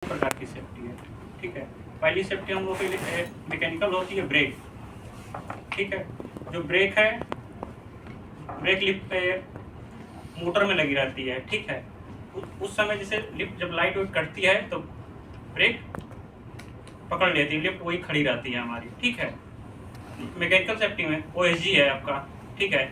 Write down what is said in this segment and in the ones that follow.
प्रकार की सेफ्टी है, ठीक है। पहली सेफ्टी हम लोग की मैकेनिकल होती है ब्रेक, ठीक है। जो ब्रेक है, ब्रेक लिफ्ट पे मोटर में लगी रहती है, ठीक है। उस समय जैसे लिफ्ट जब लाइट वेट कटती है तो ब्रेक पकड़ लेती है, लिफ्ट वही खड़ी रहती है हमारी, ठीक है। मैकेनिकल सेफ्टी में OSG है आपका, ठीक है।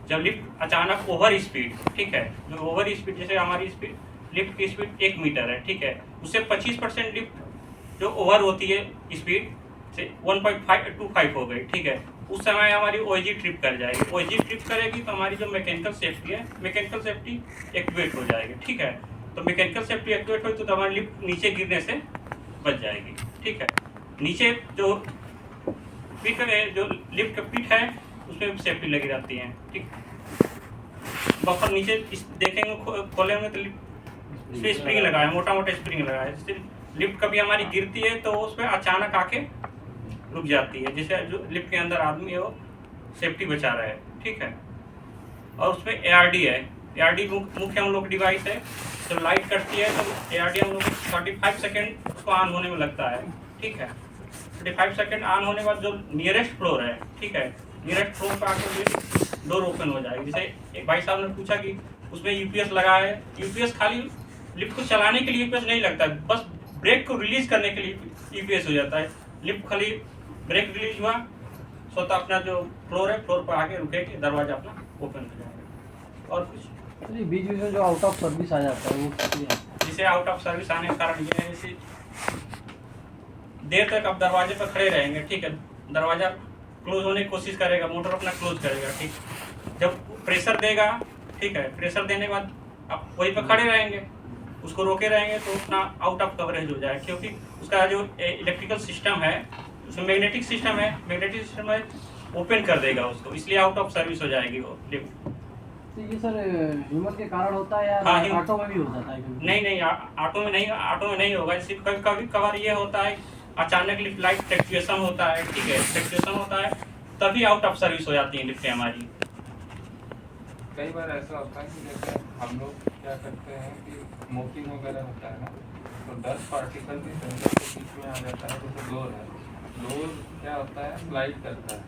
जब लिफ्ट अचानक ओवर स्पीड, ठीक है, जो ओवर स्पीड जैसे हमारी स्पीड लिफ्ट की स्पीड 1 मीटर है, ठीक है, उससे 25% लिफ्ट जो ओवर होती है स्पीड से 1.525 हो गई, ठीक है। उस समय हमारी OSG ट्रिप कर जाएगी। OSG ट्रिप करेगी तो हमारी जो मैकेनिकल सेफ्टी है, मैकेनिकल सेफ्टी एक्टिवेट हो जाएगी, ठीक है। तो मैकेनिकल सेफ्टी एक्टिवेट हुई तो हमारी लिफ्ट नीचे गिरने से बच जाएगी, ठीक है। नीचे जो पीठ है, जो लिफ्ट का पीठ है उसमें सेफ्टी लगी रहती है, ठीक। बफर नीचे देखेंगे खोले होंगे तो लिफ्ट स्प्रिंग लगा है, मोटा मोटा स्प्रिंग लगा है, जिससे लिफ्ट कभी हमारी गिरती है तो उस पर अचानक आके रुक जाती है, जिससे जो लिफ्ट के अंदर आदमी है वो सेफ्टी बचा रहा है, ठीक है। और उसमें ARD है, ARD मुख्य हम लोग डिवाइस है। जब लाइट कटती है तो ARD हम लोग 45 सेकेंड उसको ऑन होने में लगता है, ठीक है। 45 सेकेंड ऑन होने के बाद जो नियरेस्ट फ्लोर है, ठीक है, नियरेस्ट फ्लोर पर आकर डोर ओपन हो जाएगी। जैसे एक भाई साहब ने पूछा कि उसमें UPS लगा है, UPS खाली लिफ्ट को चलाने के लिए UPS नहीं लगता है, बस ब्रेक को रिलीज करने के लिए UPS हो जाता है। लिफ्ट खाली ब्रेक रिलीज हुआ, स्वतः अपना जो फ्लोर है फ्लोर पर आके रुकेगी, दरवाजा अपना ओपन हो जाएगा। और कुछ बीच में जो आउट ऑफ सर्विस आ जाता है वो, जिसे आउट ऑफ सर्विस आने का कारण ये है, जैसे देर तक आप दरवाजे पर खड़े रहेंगे, ठीक है, दरवाजा क्लोज होने की कोशिश करेगा, मोटर अपना क्लोज करेगा, ठीक। जब प्रेशर देगा, ठीक है, प्रेशर देने के बाद आप वहीं पर खड़े रहेंगे, उसको रोके रहेंगे तो अपना आउट ऑफ कवरेज हो जाएगा, क्योंकि उसका जो इलेक्ट्रिकल सिस्टम है उसमें मैग्नेटिक सिस्टम है, मैग्नेटिक सिस्टम है ओपन कर देगा उसको, इसलिए आउट ऑफ सर्विस हो जाएगी वो लिफ्ट। तो ये सर ह्यूमन के कारण होता है या हाँ, ऑटो में भी हो जाता है? नहीं, ऑटो में नहीं होगा। जैसे कभी कभार ये होता है अचानक लिफ्ट लाइट फ्लक्चुएशन होता है, ठीक है, फ्लक्चुएशन होता है तभी आउट ऑफ सर्विस हो जाती है लिफ्टें हमारी। कई बार ऐसा होता है कि जैसे हम लोग क्या करते हैं कि मोकिंग वगैरह होता है ना, तो 10 पार्टिकल भी सेंसर के बीच में आ जाता है। जैसे डोर है, डोर क्या होता है स्लाइड करता है,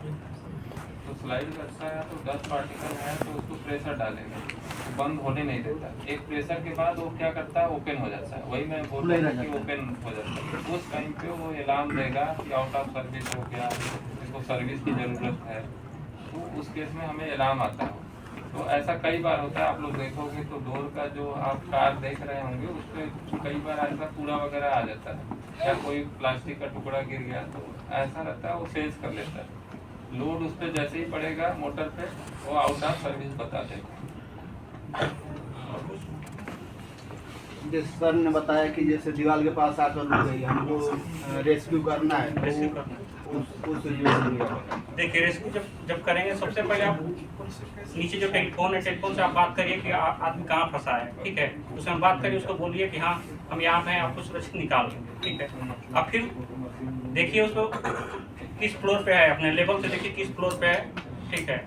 तो स्लाइड करता है तो 10 पार्टिकल है तो उसको प्रेशर डालेंगे तो बंद होने नहीं देता। एक प्रेशर के बाद वो क्या करता है ओपन हो जाता है, वही मैं बोल रहा हूँ कि ओपन हो जाता है। उस टाइम पे वो अलार्म देगा कि आउट ऑफ सर्विस हो गया, इसको सर्विस की ज़रूरत है, तो उस केस में हमें अलार्म आता है। तो ऐसा कई बार होता है, आप लोग देखोगे तो डोर का जो आप कार देख रहे होंगे उस पर कई बार ऐसा कूड़ा वगैरह आ जाता है या कोई प्लास्टिक का टुकड़ा गिर गया तो ऐसा रहता है वो सेंस कर लेता है। लोड उस पर जैसे ही पड़ेगा मोटर पे वो आउट ऑफ सर्विस बता देगा। जैसे सर ने बताया कि जैसे दीवार के पास आकर रुक गई, हमको रेस्क्यू करना है, रेस्क्यू करना है। उस सिचुएशन में देखिए रेस्क्यू जब करेंगे सबसे पहले आप नीचे जो टेलीफोन है, टेलीफोन से आप बात करिए कि आदमी कहाँ फंसा है, ठीक है, उससे हम बात करिए, उसको बोलिए कि हाँ हम यहाँ पे हैं, आपको सुरक्षित निकाल देंगे, ठीक है। अब फिर देखिए उसको किस फ्लोर पे है, अपने लेवल से देखिए किस फ्लोर पे है, ठीक है।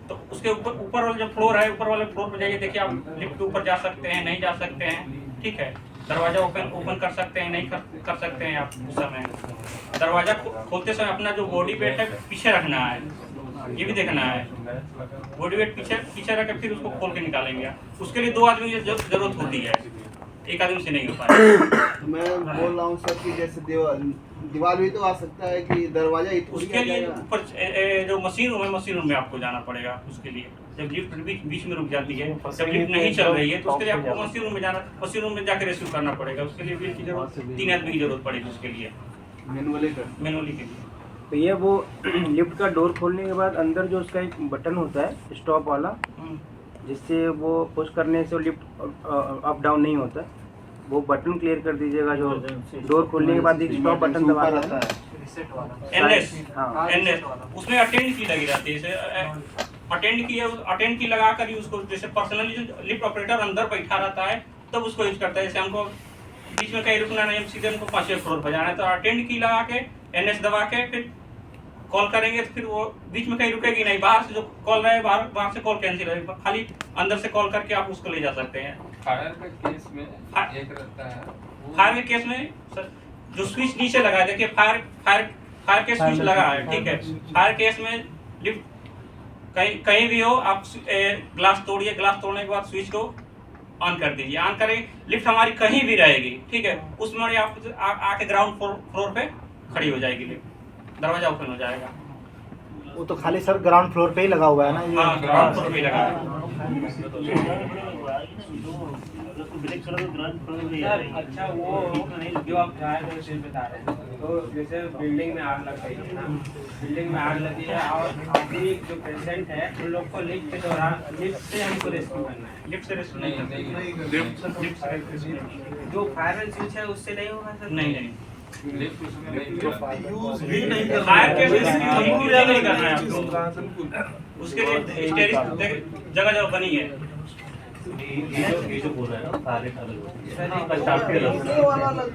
तो उसके ऊपर वाला जो फ्लोर है, ऊपर वाले फ्लोर पे जाइए, देखिए आप लिफ्ट के ऊपर जा सकते हैं, नहीं जा सकते हैं, ठीक है। दरवाजा ओपन कर सकते हैं, नहीं कर सकते हैं आप। उस समय दरवाजा खोलते समय अपना जो बॉडी वेट है पीछे रखना है, ये भी देखना है। बॉडी वेट पीछे रख के फिर उसको खोल के निकालेंगे। उसके लिए 2 आदमी की जरूरत होती है, एक आदमी से नहीं हो पाएगा। तो मैं बोल रहा हूँ सर कि जैसे दीवार भी तो आ सकता है कि दरवाजा ही थोड़ी उसके आ लिए जाएगा। ऊपर जो मशीन रूम है, मशीन रूम में आपको जाना पड़ेगा। उसके लिए जब लिफ्ट बीच में रुक जाती है, जब लिफ्ट नहीं चल रही है, तो उसके लिए आपको मशीन रूम में जाना, मशीन रूम में जाकर रेस्क्यू करना पड़ेगा। उसके लिए व्हील की जरूरत 3 आदमी की जरूरत पड़ेगी उसके लिए, मैनुअली मैनुअली के लिए। तो ये वो लिफ्ट का डोर खोलने के बाद अंदर जो उसका एक बटन होता है स्टॉप वाला, जिससे वो पुश करने से लिफ्ट अप डाउन नहीं होता, वो बटन क्लियर कर दीजिएगा। जो डोर खोलने के बाद एक स्टॉप बटन दबा रहता है, NS उसमें अटेंड की लगी रहती है। अटेंड की लगाकर ही उसको, जैसे पर्सनली लिफ्ट ऑपरेटर अंदर बैठा रहता है तब उसको यूज करता है। जैसे हमको बीच में कहीं रुकना नहीं, सीधे हमको 5वें फ्लोर पर जाना है, तो अटेंड की लगा के NS दबा के फिर कॉल करेंगे, तो फिर वो बीच में कहीं रुकेगी नहीं। बाहर से जो कॉल रहे बाहर से कॉल कैंसिल है, खाली अंदर से कॉल करके आप उसको ले जा सकते हैं। फायर का केस में एक रहता है फायर के केस में सर जो स्विच नीचे लगा है, देखिए फायर के स्विच लगा है, ठीक है। फायर केस में लिफ्ट कहीं भी हो, आप ग्लास तोड़िए, ग्लास तोड़ने के बाद स्विच को ऑन कर दीजिए। ऑन करें, लिफ्ट हमारी कहीं भी रहेगी, ठीक है। उसमें आप आके ग्राउंड फ्लोर पे खड़ी हो जाएगी लिफ्ट, दरवाजा ओपन हो जाएगा। वो तो खाली सर ग्राउंड फ्लोर पे ही लगा हुआ है ना ये? हाँ, ग्राउंड फ्लोर पे लगा है। सर अच्छा, वो जो आप फायर के चीज बता रहे हैं, तो जैसे बिल्डिंग में आग लग गई है ना, बिल्डिंग में आग लगी है और अभी जो पेशेंट है उन लोग को लिफ्ट के दौरान लिफ्ट से हमको रेस्क्यू करना है। लिफ्ट से रेस्क्यू नहीं नहीं, नहीं लिफ्ट से रेस्क्यू नहीं। जो फायर स्विच है उससे नहीं होगा सर? नहीं लिफ्ट उसमें नहीं यूज भी नहीं करना फायर के है। रेस्क्यू नहीं करना है आपको। उसके लिए स्टेरिस जगह जगह बनी है। ये जो बोल रहा है ना, सारे अलग सर होते हैं। स्टाफ के अलग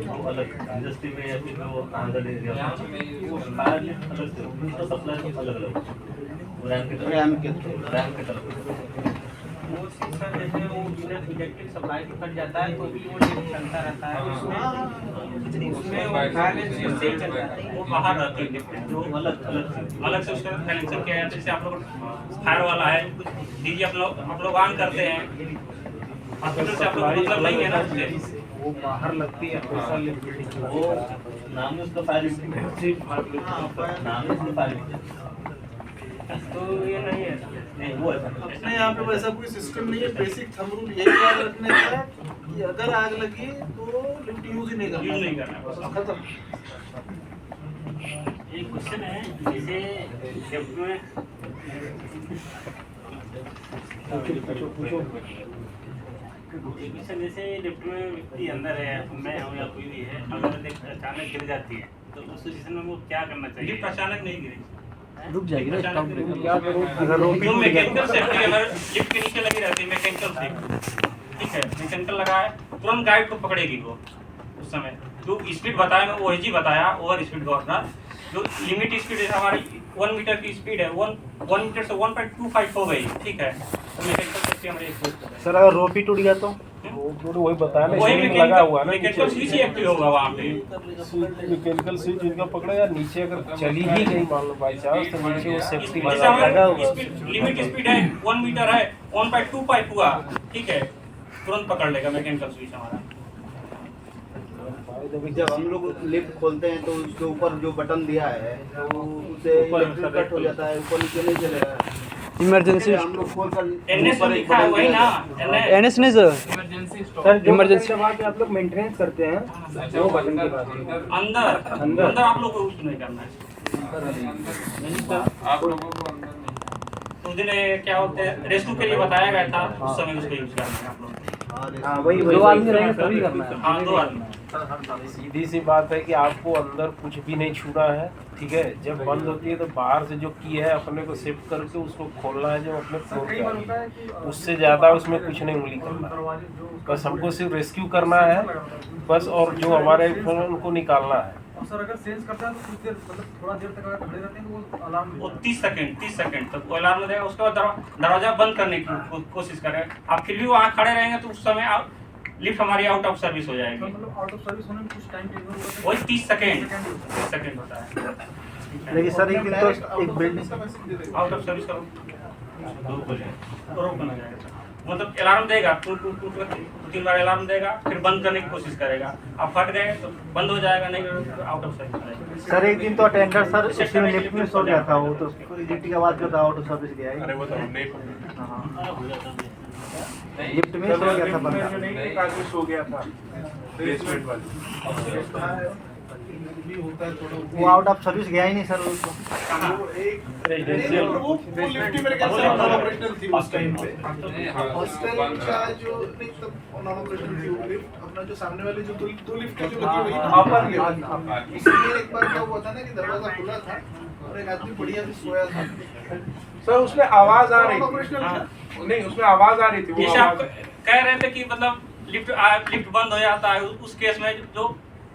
वो अलग इंडस्ट्री में या फिर जो आंदर एरिया यहाँ पे में नहीं वो use फायर लिफ्ट अलग से उनका सप्लाई अलग अलग रैम के रैम के तरफ वो चीज सर जैसे वो बिना इलेक्ट्रिक सप्लाई के कट जाता है तो भी वो लिफ्ट चलता रहता है, उसमें वो फायर स्विच से ही चलता है। वो बाहर रहती है लिफ्ट, जो अलग अलग अलग से उसका कनेक्शन किया जाता है। जैसे आप लोग फायर वाला है, दीजिए आप लोग ऑन करते हैं, हॉस्पिटल से आप लोग मतलब नहीं है ना उससे। वो बाहर लगती है हमेशा लिफ्ट। वो नाम है उसका फायर लिफ्ट, नाम है उसका फायर लिफ्ट। तो ये नहीं है नहीं वो ऐसा अपने यहाँ पे वैसा कोई सिस्टम नहीं है। बेसिक थंब रूल यही याद रखने का है कि अगर आग लगी तो लिफ्ट यूज ही नहीं करना। यूज नहीं करना है, बस। खत्म। एक क्वेश्चन है, जैसे लिफ्ट में एक क्वेश्चन, जैसे लिफ्ट में व्यक्ति अंदर है, मैं हूँ या कोई भी है, अगर अचानक गिर जाती है तो उस सिचुएशन में वो क्या करना चाहिए? लिफ्ट अचानक नहीं गिरेगी, रुक जाएगी ना अचानक स्टॉप नहीं क्या करो अगर रोपी जो टूट गया मैकेनिकल सेफ्टी अगर लिफ्ट के नीचे लगी रहती है, मैकेनिकल सेफ्टी, ठीक है, मैकेनिकल लगा है, तुरंत गाइड को पकड़ेगी वो। उस समय जो स्पीड बताया मैं वो जी बताया, ओवर स्पीड गवर्नर, जो लिमिट स्पीड है हमारी 1 मीटर की स्पीड है, 1 मीटर से 1.25 हो गई, ठीक है। तो मैकेनिकल सेफ्टी हमारे एक सर अगर रोपी टूट गया तो वही बताया ना, वही स्विंग लगा हुआ है ना मैकेनिकल स्विच ही एक्टिव होगा वहाँ पे। मैकेनिकल स्विच इनका पकड़ा या नीचे अगर चली ही गई मान लो बाई चांस, तो नीचे वो सेफ्टी जैसे लगा हमारा हुआ। लिमिट स्पीड है 1 मीटर है, 1.25 हुआ, ठीक है, तुरंत पकड़ लेगा मैकेनिकल स्विच हमारा। जब हम लोग लिफ्ट खोलते हैं तो उसके ऊपर जो बटन दिया है तो उससे इलेक्ट्रिक कट हो जाता है, ऊपर नीचे नहीं चलेगा। इमरजेंसी हम लोग खोल कर एनएस लिखा है वही ना, एनएस नहीं सर इमरजेंसी स्टॉप। सर जो Emergency- वहाँ पे आप लोग मेंटेनेंस करते हैं वो बटन के बाद अंदर आप लोग को यूज नहीं करना है। आप लोगों को अंदर नहीं। तो उस दिन क्या होते हैं रेस्क्यू के लिए बताया गया था, उस समय उसको यूज करना है आप लोग। हाँ वही दो आदमी रहेंगे तभी करना है। हाँ, 2 आदमी। सीधी सी बात है कि आपको अंदर कुछ भी नहीं छूना है, ठीक है। जब बंद होती है तो बाहर से जो की है अपने को शिफ्ट करके उसको खोलना है जो अपने फ्लोर पे आ रही है, उससे ज़्यादा उसमें कुछ नहीं उंगली करना है। बस हमको सिर्फ रेस्क्यू करना है बस, और जो हमारे फोन उनको निकालना है। सर अगर सेंस करता है तो कुछ देर मतलब थोड़ा देर तक अगर खड़े रहते हैं तो वो अलार्म वो 30 सेकंड तक वो अलार्म देगा। उसके बाद दरवाजा बंद करने की कोशिश करें। आप फिर भी वहाँ खड़े रहेंगे तो उस समय आप लिफ्ट हमारी आउट ऑफ सर्विस हो जाएगी। मतलब आउट ऑफ सर्विस होने में कुछ टाइम टेबल होता है। वही 30 सेकंड होता है। लेकिन सर एक दिन तो एक बिल्डिंग आउट ऑफ सर्विस करो तो रोक बना जाएगा। मतलब अलार्म देगा, 2-3 बार अलार्म देगा, फिर बंद करने की कोशिश करेगा। आप फट गए तो बंद हो जाएगा, नहीं तो आउट ऑफ सर्विस रहेगा। सर एक दिन तो अटेंडर सर उसी में लिफ्ट में सो गया था, वो तो उसको रिजेक्ट की आवाज करता आउट ऑफ सर्विस गया है। वो तो हमने लिफ्ट में सो गया था बंदा। एक आदमी सो गया था बेसमेंट वाले, वो आउट ऑफ सर्विस गया ही नहीं सर उसको। वो लिफ्ट मेरे ख्याल से नॉन ऑपरेशनल थी उस टाइम पे। हॉस्टल का जो नहीं तब नॉन ऑपरेशनल थी वो लिफ्ट। अपना जो सामने वाली जो दो लिफ्ट जो लगी हुई थी अपर लिफ्ट। इसलिए एक बार क्या हुआ था ना कि दरवाजा खुला था और एक आदमी बढ़िया से सोया था। सर उसमें आवाज आ रही नॉन थी। ऑपरेशनल था। नहीं उसमें आवाज आ रही थी, वो जैसे आप आवाज कह रहे थे कि मतलब लिफ्ट बंद हो जाता है, उस केस में जो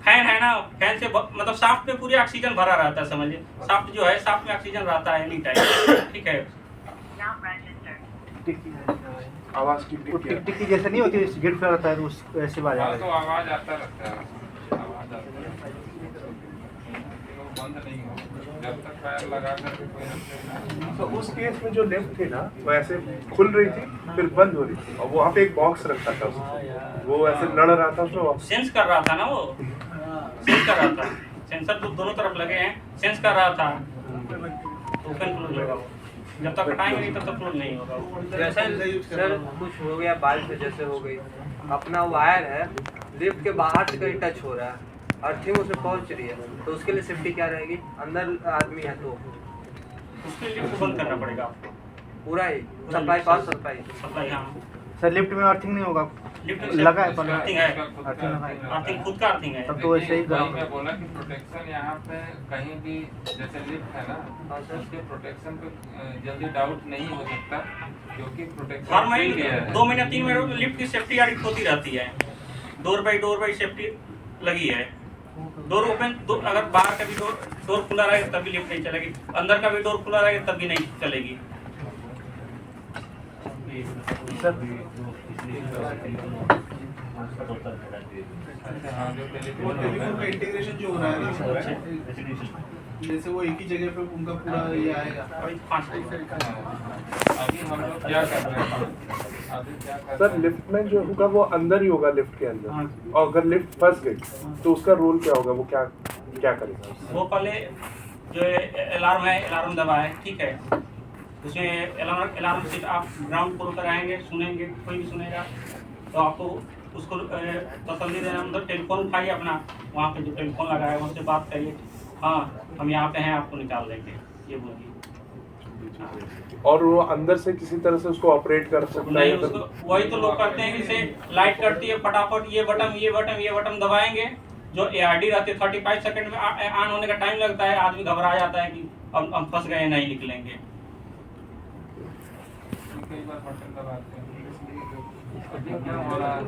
फैन है ना, फैन से मतलब शाफ्ट में पूरी ऑक्सीजन भरा रहता है, समझिए। शाफ्ट जो है, शाफ्ट में ऑक्सीजन रहता है एनी टाइम, ठीक है। आवाज की वो टिक टिक की जैसे नहीं होती, गेट खुला रहता है तो उस ऐसी बात हाँ, आ तो रही आवाज आता रहता है, आवाज आता रहता है, वो बंद नहीं हो जब तक पैर लगा कर कोई रखेगा। तो उस केस में जो लिफ्ट थी ना वो ऐसे खुल रही थी फिर बंद हो रही थी और वहाँ पे एक बॉक्स रखा था उसमें, वो ऐसे लड़ रहा था उसमें। सेंस कर रहा था ना, वो सेंस कर रहा था, सेंसर तो दोनों तरफ लगे हैं, सेंस कर रहा था तो ओपन क्लोज होगा वो। जब तक हटाएंगे नहीं तब तक क्लोज नहीं होगा वो। जैसे सर कुछ हो गया, बारिश में जैसे हो गई, अपना वायर है लिफ्ट के बाहर से कहीं टच हो रहा है, अर्थिंग उसमें पहुंच रही है, तो उसके लिए सेफ्टी क्या रहेगी? अंदर आदमी है तो उसके लिए लिफ्ट बंद करना पड़ेगा आपको पूरा ही सप्लाई, पावर सप्लाई। सप्लाई। हाँ, है। सर लिफ्ट में अर्थिंग नहीं होगा, लिफ्ट लगा है पर अर्थिंग है, अर्थिंग लगा है। अर्थिंग खुद का अर्थिंग है। तब तो वैसे ही वही मैं बोला कि प्रोटेक्शन यहाँ पे कहीं भी जैसे लिफ्ट है ना, हाँ सर। उसके प्रोटेक्शन पे जल्दी डाउट नहीं हो सकता क्योंकि हर प्रोटेक्शन महीने 2 महीने 3 महीने में लिफ्ट की सेफ्टी ऑडिट होती रहती है। डोर बाई सेफ्टी लगी है। डोर ओपन, अगर बाहर का भी डोर खुला रहेगा तब भी लिफ्ट नहीं चलेगी, अंदर का भी डोर खुला रहेगा तब भी नहीं चलेगी। वो टेलीफोन का इंटीग्रेशन जो हो रहा है ना, जैसे वो एक ही जगह पे उनका पूरा ये आएगा। अभी हम लोग क्या कर रहे हैं, अभी क्या कर सर लिफ्ट में जो होगा वो अंदर ही होगा लिफ्ट के अंदर, और अगर लिफ्ट फंस गई तो उसका रोल क्या होगा, वो क्या क्या करेगा? वो पहले जो अलार्म है, अलार्म दबाए, ठीक है, उसमें अलार्म से आप ग्राउंड फ्लोर पर आएंगे, सुनेंगे, कोई भी सुनेगा तो आपको उसको तसल्ली देना, मतलब टेलीफोन उठाइए अपना, वहाँ पे जो टेलीफोन लगा है उनसे बात करिए, हाँ हम यहाँ पे हैं, आपको निकाल देंगे, ये बोलिए। और वो अंदर से किसी तरह से उसको ऑपरेट कर सकता नहीं, है? उसको वही तो लोग करते हैं कि जैसे लाइट करती है, फटाफट ये बटन दबाएंगे, जो ARD रहते 35 सेकंड में ऑन होने का टाइम लगता है, आदमी घबरा जाता है कि हम फंस गए, नहीं निकलेंगे। कई बार बटन दबाते हैं, अभी क्या हो रहा है,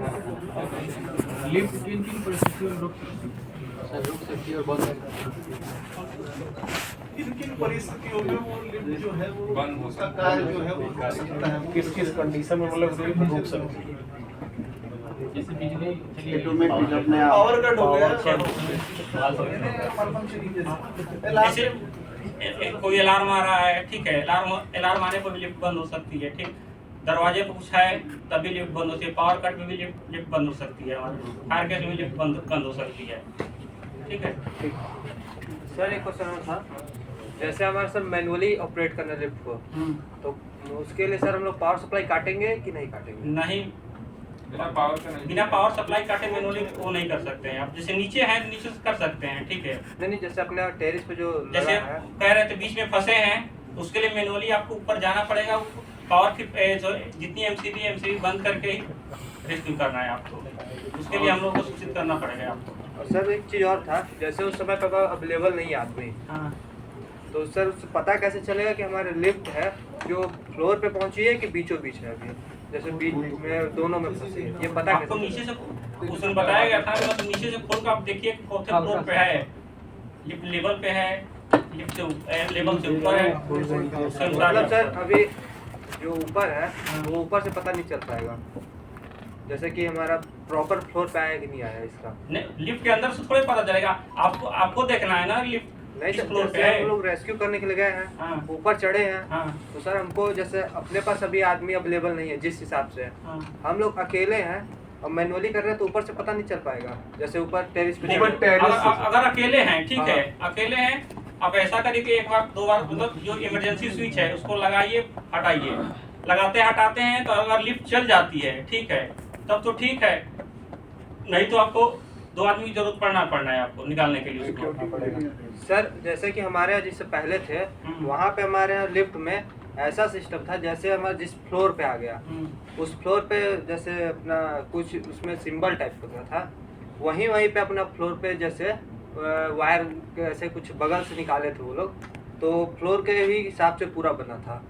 लिफ्ट किन किन परिस्थितियों में किन किन परिस्थितियों में वो लिफ्ट जो है वो बंद हो उसका कार्य जो है वो रुक सकता है? किस किस कंडीशन में मतलब लिफ्ट रुक सकती है? जैसे बिजली ऑटोमेटिक अपने आप पावर कट हो गया, जैसे कोई अलार्म आ रहा है, ठीक है, अलार्म आने पर भी लिफ्ट बंद हो सकती है, ठीक, दरवाजे पर कुछ है तभी लिफ्ट बंद होती है, पावर कट में भी लिफ्ट बंद हो सकती है, फायर केस में लिफ्ट बंद हो सकती है, ठीक है। सर एक क्वेश्चन और था, जैसे हमारे सर मैनुअली ऑपरेट करना है लिफ्ट को, तो उसके लिए सर हम लोग पावर सप्लाई काटेंगे कि नहीं काटेंगे? नहीं, बिना पावर के नहीं, बिना पावर सप्लाई काटे मैनुअली वो नहीं कर सकते हैं आप। जैसे नीचे है नीचे से कर सकते हैं, ठीक है। नहीं, जैसे अपने टेरिस पे जो जैसे लगा है, कह रहे थे बीच में फंसे हैं, उसके लिए मैनुअली आपको ऊपर जाना पड़ेगा, पावर की जो जितनी एमसीबी बंद करके ही रेस्क्यू करना है आपको, उसके लिए हम लोग को सूचित करना पड़ेगा आपको। और सर एक चीज़ और था, जैसे उस समय पर अवेलेबल नहीं है आदमी, हाँ, तो सर उससे पता कैसे चलेगा कि हमारे लिफ्ट है जो फ्लोर पे पहुंची है कि बीचों बीच है अभी, जैसे बीच में दोनों में फंसी है, ये पता आपको कैसे? नीचे से उसने बताया गया था, मतलब नीचे से खोल कर आप देखिए चौथे फ्लोर पे है, लिफ्ट लेवल पे है, लिफ्ट से लेवल से ऊपर है, मतलब सर अभी जो ऊपर है वो ऊपर से पता नहीं चल पाएगा, जैसे कि हमारा प्रॉपर फ्लोर पे आया कि नहीं आया इसका? लिफ्ट के अंदर से थोड़े पता चलेगा, आपको देखना है ना लिफ्ट नहीं किस सर, फ्लोर पे जैसे है। हम लोग रेस्क्यू करने के लिए गए हैं, हाँ। ऊपर चढ़े हैं, हाँ, तो सर हमको जैसे अपने पास अभी आदमी अवेलेबल नहीं है जिस हिसाब से हाँ। हम लोग अकेले हैं और मैनुअली कर रहे हैं, तो ऊपर से पता नहीं चल पाएगा, जैसे ऊपर टेरिस पे ऊपर टेरिस अगर अकेले हैं, ठीक हाँ। है, अकेले हैं, आप ऐसा करिए कि एक बार 2 बार मतलब जो इमरजेंसी स्विच है उसको लगाइए, हटाइए, लगाते हटाते हैं, तो अगर लिफ्ट चल जाती है, ठीक है, तब तो ठीक है, नहीं तो आपको 2 आदमी की जरूरत पड़ना है आपको निकालने के लिए उसको। सर जैसे कि हमारे यहाँ जिससे पहले थे, वहाँ पे हमारे यहाँ लिफ्ट में ऐसा सिस्टम था, जैसे हमारा जिस फ्लोर पे आ गया, उस फ्लोर पे जैसे अपना कुछ उसमें सिंबल टाइप का था, वहीं पे अपना फ्लोर पे जैसे वायर ऐसे कुछ बगल से निकाले थे वो लोग, तो फ्लोर के ही हिसाब से पूरा बना था।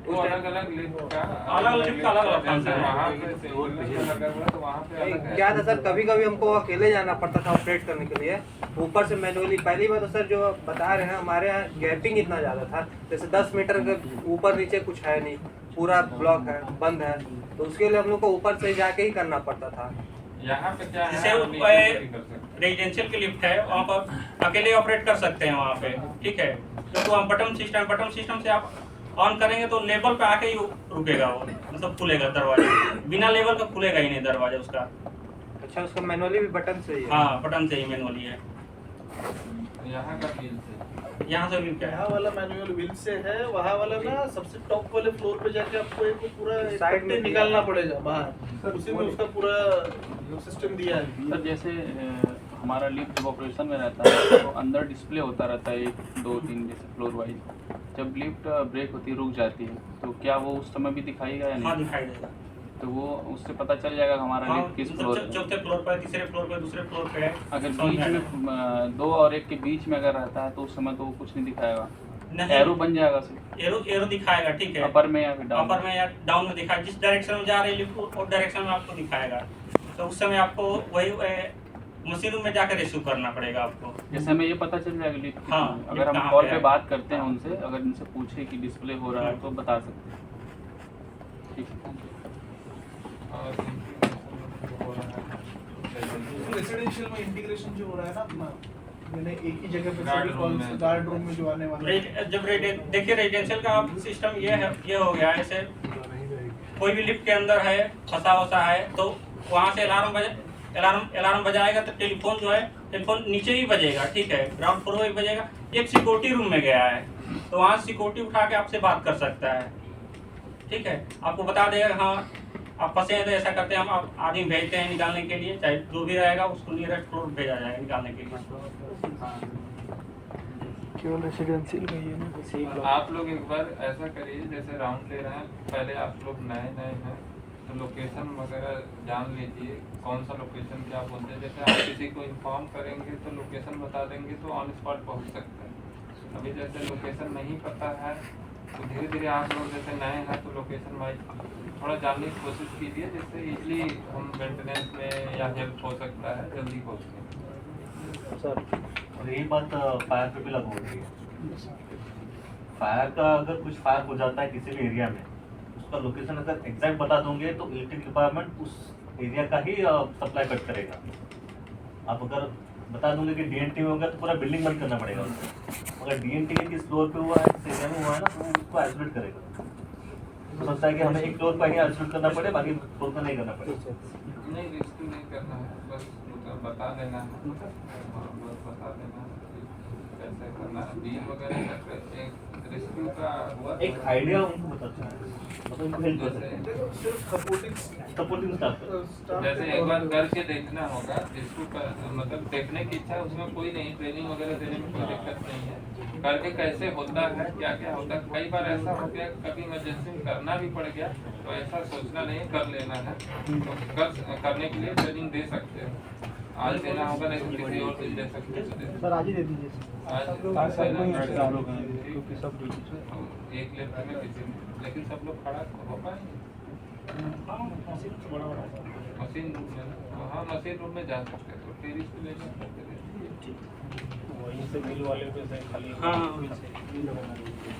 वो अलग अलग लिफ्ट का अलग लिफ्ट का अलग जैसे फंक्शन है। वहाँ पे सिग्नल लगा हुआ है तो वहाँ पे अलग है। क्या था सर, कभी कभी हमको अकेले जाना पड़ता था ऑपरेट करने के लिए, ऊपर से मैनुअली। पहली बात तो सर जो बता रहे हैं, हमारे यहाँ गैपिंग इतना ज़्यादा था, जैसे 10 मीटर के ऊपर नीचे कुछ है नहीं, पूरा ब्लॉक है, बंद है, तो उसके लिए हम लोग को ऊपर से जाके ही करना पड़ता था। यहाँ पे क्या है, जैसे हम नीचे से भी कर सकते हैं। रेजिडेंशियल की लिफ्ट है, वहाँ पर अकेले ऑपरेट कर सकते हैं वहाँ पे, ठीक है। तो वहाँ बटन सिस्टम से आप ऑन करेंगे तो लेवल पे आके ही रुकेगा वो, मतलब खुलेगा दरवाजा, बिना लेवल का खुलेगा ही नहीं दरवाजा उसका। अच्छा, उसका मैनुअली भी बटन से ही है? हाँ, बटन से ही मैनुअली है। यहाँ का व्हील से, यहाँ से भी क्या है, यहाँ वाला मैनुअल व्हील से है, वहाँ वाला ना सबसे टॉप वाले फ्लोर पे जाके आपको एक पूरा साइड में निकालना पड़ेगा बाहर, उसी में उसका पूरा सिस्टम दिया है। सर जैसे हमारा लिफ्ट जब ऑपरेशन में रहता है तो अंदर डिस्प्ले होता रहता है 1 2 3 जैसे फ्लोर वाइज। जब लिफ्ट ब्रेक होती है, रुक जाती है, तो क्या वो उस समय भी दिखाएगा या हाँ नहीं? दिखाई देगा। तो वो उससे पता चल जाएगा हमारा हाँ, लिफ्ट किस फ्लोर है। चौथे फ्लोर पर, तीसरे फ्लोर पर, दूसरे फ्लोर पे है। अगर बीच में 2 और 1 के बीच में अगर रहता है तो उस समय तो वो कुछ नहीं दिखाएगा, नहीं, एरो बन जाएगा सिर्फ एरो दिखाएगा, ठीक है। अपर में या फिर डाउन अपर में या डाउन में दिखाएगा, जिस डायरेक्शन में जा रही है लिफ्ट उस डायरेक्शन में आपको दिखाएगा। तो उस समय आपको वही मशीन रूम में जाकर रिसीव करना पड़ेगा आपको। जैसे हमें ये पता चल जाएगा लिफ्ट कितना हाँ, है। अगर लिफ्ट हम कहाँ कॉल पे पे है। बात करते हैं उनसे, अगर इनसे पूछे कि डिस्प्ले हो रहा है तो बता सकते हैं। ठीक है, thank you। और हो रहा है रेसिडेंशियल में इंटीग्रेशन जो हो रहा है ना अपना, मैंने एक ही जगह पे गार्ड सभी रूम कॉल्स में। गार्ड रूम में जो आने वाला है। जब देखिए रेजिडेंशियल का सिस्टम ये हो गया है, जैसे कोई भी लिफ्ट के अंदर है, फंसा वसा है, तो वहाँ से अलार्म बजाएगा तो टेलीफोन नीचे ही बजेगा, ठीक है, ग्राउंड फ्लोर ही बजेगा। एक सिक्योरिटी रूम में गया है तो वहाँ सिक्योरिटी उठा के आपसे बात कर सकता है, ठीक है। आपको बता देगा हाँ आप फंसे हैं तो ऐसा करते हैं, हम आप आदमी भेजते हैं निकालने के लिए, चाहे जो भी रहेगा उसको नियरेस्ट फ्लोर भेजा जाएगा निकालने के लिए। हाँ। केवल रेसिडेंशियल का ही है ना। आप लोग एक बार ऐसा करिए, जैसे राउंड ले रहे हैं, पहले आप लोग नए हैं तो लोकेशन वगैरह जान लीजिए, कौन सा लोकेशन क्या बोलते हैं। जैसे आप किसी को इन्फॉर्म करेंगे तो लोकेशन बता देंगे तो ऑन स्पॉट पहुंच सकते हैं। अभी जैसे लोकेशन नहीं पता है तो धीरे धीरे आप लोग जैसे नए हैं तो लोकेशन वाइज थोड़ा जानने की कोशिश कीजिए, जिससे इजली हम मेंटेनेंस में या हेल्प हो सकता है, जल्दी पहुँच सकें। सर और यही बात फायर पे भी लागू होती है। फायर का अगर कुछ फायर हो जाता है किसी भी एरिया में, उसका लोकेशन अगर एग्जैक्ट बता दोगे तो इलेक्ट्रिक डिपार्टमेंट उस एरिया का ही सप्लाई कट करेगा। आप अगर बता दोगे कि डीएनटी में होगा तो पूरा बिल्डिंग बंद करना पड़ेगा उसको। अगर डीएनटी के किस फ्लोर पे हुआ है, किस एरिया में हुआ है ना, तो उसको आइसोलेट करेगा। हो सकता है कि हमें एक फ्लोर पर ही आइसोलेट करना पड़े, बाकी फ्लोर पर नहीं करना पड़े। नहीं, रेस्क्यू नहीं करना है, बस मतलब बता देना है, बस बता देना है कैसे करना है। बीम वगैरह करके एक रेस्क्यू का हुआ एक आइडिया उनको बताता है, मतलब उनको हेल्प कर सकते हैं। सिर्फ सपोर्टिंग स्टाफ जैसे एक बार करके देखना होगा, जिसको मतलब देखने की इच्छा है उसमें कोई नहीं, ट्रेनिंग वगैरह देने में कोई दिक्कत नहीं है। करके कैसे होता है, क्या क्या होता है, कई बार ऐसा हो गया कभी इमरजेंसी में करना भी पड़ गया, तो ऐसा सोचना नहीं, कर लेना है। तो करने के लिए ट्रेनिंग दे सकते हैं, आज देना होगा नहीं तो किसी और दिन दे सकते हैं। सर आज ही दे दीजिए। आज क्योंकि सब एक लेफ्ट में किसी में, लेकिन सब लोग खड़ा हो पाएंगे मशीन रूम में। हाँ, मशीन रूम में जा सकते हैं, तो टेरिस पे ले जा सकते हैं। वहीं से मिल वाले पे से खाली हाँ।